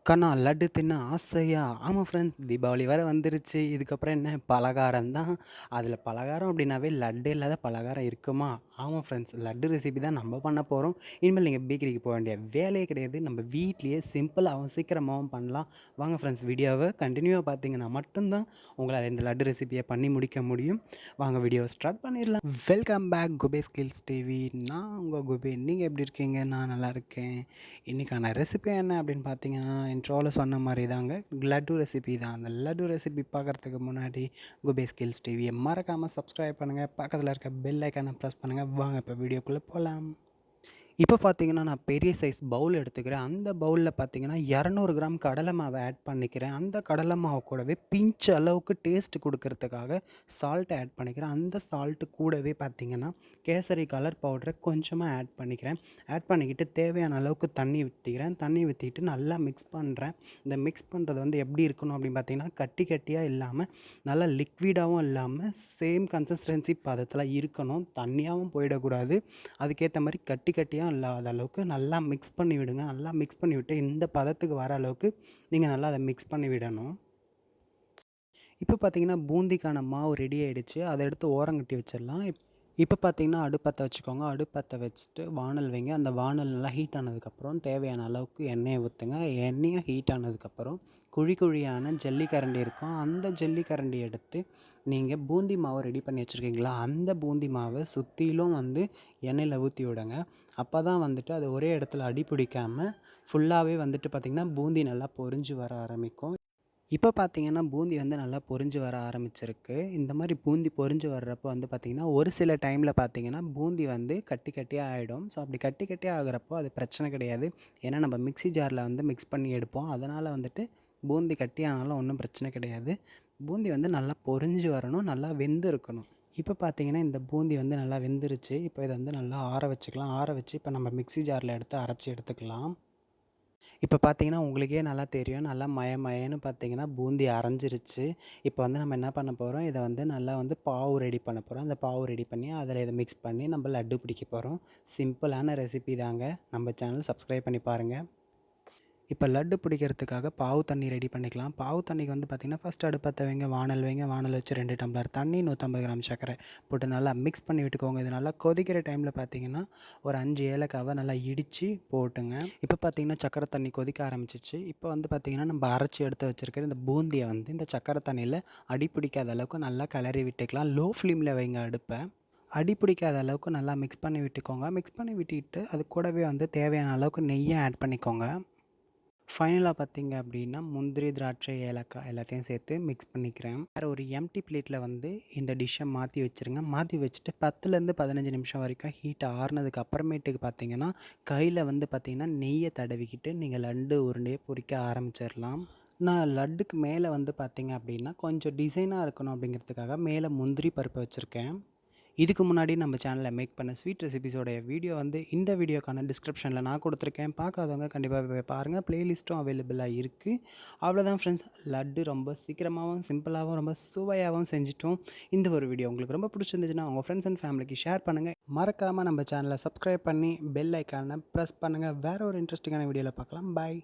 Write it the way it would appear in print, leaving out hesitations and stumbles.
கண்ணா லட்டு தின்ன ஆசையா? ஆமாம் ஃப்ரெண்ட்ஸ், தீபாவளி வேறு வந்துருச்சு. இதுக்கப்புறம் என்ன பலகாரம் தான். அதில் பலகாரம் அப்படின்னாவே லட்டு இல்லாத பலகாரம் இருக்குமா? ஆமாம் ஃப்ரெண்ட்ஸ், லட்டு ரெசிபி தான் நம்ம பண்ண போகிறோம். இனிமேல் நீங்கள் பேக்கரிக்கு போக வேண்டிய வேலையே கிடையாது. நம்ம வீட்லேயே சிம்பிளாகவும் சீக்கிரமாகவும் பண்ணலாம். வாங்க ஃப்ரெண்ட்ஸ், வீடியோவை கண்டினியூவாக பார்த்தீங்கன்னா மட்டும்தான் உங்களால் இந்த லட்டு ரெசிபியை பண்ணி முடிக்க முடியும். வாங்க வீடியோ ஸ்டார்ட் பண்ணிடலாம். Welcome back Kube skills TV. நான் உங்கள் குபே. நீங்கள் எப்படி இருக்கீங்க? நான் நல்லா இருக்கேன். இன்றைக்கான ரெசிபி என்ன அப்படின்னு பார்த்தீங்கன்னா, இன்ட்ரோவில் சொன்ன மாதிரி தாங்க, லட்டு ரெசிபி தான். அந்த லட்டு ரெசிபி பார்க்குறதுக்கு முன்னாடி குபே ஸ்கில்ஸ் டிவியை மறக்காமல் சப்ஸ்கிரைப் பண்ணுங்கள். பக்கத்தில் இருக்க பெல் ஐக்கானை ப்ரெஸ் பண்ணுங்கள். வாங்க இப்போ வீடியோக்குள்ளே போகலாம். இப்போ பார்த்தீங்கன்னா, நான் பெரிய சைஸ் பவுல் எடுத்துக்கிறேன். அந்த பவுலில் பார்த்தீங்கன்னா 200 கிராம் கடலை மாவை ஆட் பண்ணிக்கிறேன். அந்த கடலை மாவு கூடவே பிஞ்ச் அளவுக்கு டேஸ்ட் கொடுக்கறதுக்காக சால்ட் ஆட் பண்ணிக்கிறேன். அந்த சால்ட்டு கூடவே பார்த்தீங்கன்னா கேசரி கலர் பவுடரை கொஞ்சமாக ஆட் பண்ணிக்கிறேன். ஆட் பண்ணிக்கிட்டு தேவையான அளவுக்கு தண்ணி ஊற்றிக்கிறேன். தண்ணி ஊற்றிட்டு நல்லா மிக்ஸ் பண்ணுறேன். இந்த மிக்ஸ் பண்ணுறது வந்து எப்படி இருக்கணும் அப்படின்னு பார்த்தீங்கன்னா, கட்டி கட்டியாக இல்லாமல் நல்லா லிக்விடாகவும் இல்லாமல் சேம் கன்சிஸ்டன்சி பதத்தில் இருக்கணும். தண்ணியாகவும் போயிடக்கூடாது. அதுக்கேற்ற மாதிரி கட்டி கட்டியாக இல்லாத அளவுக்கு நல்லா மிக்ஸ் பண்ணி விடுங்க. நல்லா மிக்ஸ் பண்ணி விட்டு இந்த பதத்துக்கு வர அளவுக்கு நீங்கள் நல்லா அதை மிக்ஸ் பண்ணி விடணும். இப்போ பார்த்தீங்கன்னா பூந்திக்கான மாவு ரெடி ஆகிடுச்சு. அதை எடுத்து ஓரங்கட்டி வச்சிடலாம். இப்போ பார்த்தீங்கன்னா அடுப்பத்தை வச்சுக்கோங்க. அடுப்பத்தை வச்சுட்டு வானல் வைங்க. அந்த வானல் நல்லா ஹீட் ஆனதுக்கப்புறம் தேவையான அளவுக்கு எண்ணெயை ஊற்றுங்க. எண்ணெயும் ஹீட் ஆனதுக்கப்புறம் குழியான ஜல்லிக்கரண்டி இருக்கும். அந்த ஜல்லிக்கரண்டி எடுத்து நீங்கள் பூந்தி மாவை ரெடி பண்ணி வச்சுருக்கீங்களா, அந்த பூந்தி மாவை சுற்றிலும் வந்து எண்ணெயில் ஊற்றி விடுங்க. அப்போ தான் வந்துட்டு அது ஒரே இடத்துல அடி பிடிக்காமல் ஃபுல்லாகவே வந்துட்டு பார்த்திங்கன்னா பூந்தி நல்லா பொரிஞ்சு வர ஆரம்பிக்கும். இப்போ பார்த்தீங்கன்னா பூந்தி வந்து நல்லா பொரிஞ்சு வர ஆரம்பிச்சிருக்கு. இந்த மாதிரி பூந்தி பொரிஞ்சு வர்றப்போ வந்து பார்த்திங்கன்னா, ஒரு சில டைமில் பார்த்தீங்கன்னா பூந்தி வந்து கட்டி கட்டியாக ஆகிடும். ஸோ அப்படி கட்டி கட்டியாக ஆகுறப்போ அது பிரச்சனை கிடையாது. ஏன்னா நம்ம மிக்ஸி ஜாரில் வந்து மிக்ஸ் பண்ணி எடுப்போம். அதனால் வந்துட்டு பூந்தி கட்டியானாலும் ஒன்றும் பிரச்சனை கிடையாது. பூந்தி வந்து நல்லா பொரிஞ்சு வரணும், நல்லா வெந்து இருக்கணும். இப்போ பார்த்தீங்கன்னா இந்த பூந்தி வந்து நல்லா வெந்துருச்சு. இப்போ இதை வந்து நல்லா ஆற வச்சுக்கலாம். ஆற வச்சு இப்போ நம்ம மிக்ஸி ஜாரில் எடுத்து அரைச்சி எடுத்துக்கலாம். இப்போ பார்த்தீங்கன்னா உங்களுக்கே நல்லா தெரியும். நல்லா மயன்னு பார்த்தீங்கன்னா பூந்தி அரைஞ்சிருச்சு. இப்போ வந்து நம்ம என்ன பண்ண போகிறோம், இதை வந்து நல்லா வந்து பாவு ரெடி பண்ண போகிறோம். அந்த பாவு ரெடி பண்ணி அதில் இதை மிக்ஸ் பண்ணி நம்ம லட்டு பிடிக்க போகிறோம். சிம்பிளான ரெசிபி தாங்க. நம்ம சேனல் சப்ஸ்கிரைப் பண்ணி பாருங்கள். இப்போ லட்டு பிடிக்கிறதுக்காக பாவு தண்ணி ரெடி பண்ணிக்கலாம். பாவு தண்ணிக்கு வந்து பார்த்திங்கன்னா ஃபஸ்ட் அடுப்பத்தை வைங்க. வானல் வைங்க. வானல் வச்சு 2 டம்ளர் தண்ணி, 150 கிராம் சர்க்கரை போட்டு நல்லா மிக்ஸ் பண்ணி விட்டுக்கோங்க. இது நல்லா கொதிக்கிற டைமில் பார்த்திங்கன்னா ஒரு 5 ஏலக்காவை நல்லா இடித்து போட்டுங்க. இப்போ பார்த்திங்கன்னா சர்க்கரை தண்ணி கொதிக்க ஆரம்பிச்சிச்சு. இப்போ வந்து பார்த்திங்கன்னா நம்ம அரைச்சி எடுத்து வச்சுருக்கிற இந்த பூந்தியை வந்து இந்த சர்க்கரை தண்ணியில் அடி பிடிக்காத அளவுக்கு நல்லா கிளறி விட்டுக்கலாம். லோ ஃப்ளேமில் வைங்க அடுப்பை. அடி பிடிக்காத அளவுக்கு நல்லா மிக்ஸ் பண்ணி விட்டுக்கோங்க. மிக்ஸ் பண்ணி விட்டுட்டு அது கூடவே வந்து தேவையான அளவுக்கு நெய்யை ஆட் பண்ணிக்கோங்க. ஃபைனலாக பார்த்தீங்க அப்படின்னா முந்திரி, திராட்சை, ஏலக்காய் எல்லாத்தையும் சேர்த்து மிக்ஸ் பண்ணிக்கிறேன். வேறு ஒரு எம்டி பிளேட்டில் வந்து இந்த டிஷ்ஷை மாற்றி வச்சுருங்க. மாற்றி வச்சுட்டு 10லேருந்து 15 நிமிஷம் வரைக்கும் ஹீட் ஆறுனதுக்கு அப்புறமேட்டுக்கு பார்த்தீங்கன்னா கையில் வந்து பார்த்திங்கன்னா நெய்யை தடவிக்கிட்டு நீங்கள் லட்டு உருண்டையை பொரிக்க ஆரம்பிச்சிடலாம். நான் லட்டுக்கு மேலே வந்து பார்த்திங்க அப்படின்னா கொஞ்சம் டிசைனாக இருக்கணும் அப்படிங்கிறதுக்காக மேலே முந்திரி பருப்பு வச்சுருக்கேன். இதுக்கு முன்னாடி நம்ம சேனலில் மேக் பண்ண ஸ்வீட் ரெசிபிஸோடைய வீடியோ வந்து இந்த வீடியோக்கான டிஸ்கிரிப்ஷனில் நான் கொடுத்துருக்கேன். பார்க்காதவங்க கண்டிப்பாக போய் பாருங்கள். ப்ளேலிஸ்ட்டும் அவைலபிளாக இருக்குது. அவ்வளோதான் ஃப்ரெண்ட்ஸ், லட்டு ரொம்ப சீக்கிரமாகவும் சிம்பிளாகவும் ரொம்ப சுவையாகவும் செஞ்சிட்டோம். இந்த ஒரு வீடியோ உங்களுக்கு ரொம்ப பிடிச்சிருந்துச்சுன்னா உங்கள் ஃப்ரெண்ட்ஸ் அண்ட் ஃபேமிலிக்கு ஷேர் பண்ணுங்கள். மறக்காமல் நம்ம சேனலை சப்ஸ்கிரைப் பண்ணி பெல் ஐக்கானை ப்ரெஸ் பண்ணுங்கள். வேறு ஒரு இன்ட்ரெஸ்டிங்கான வீடியோவில் பார்க்கலாம். பாய்.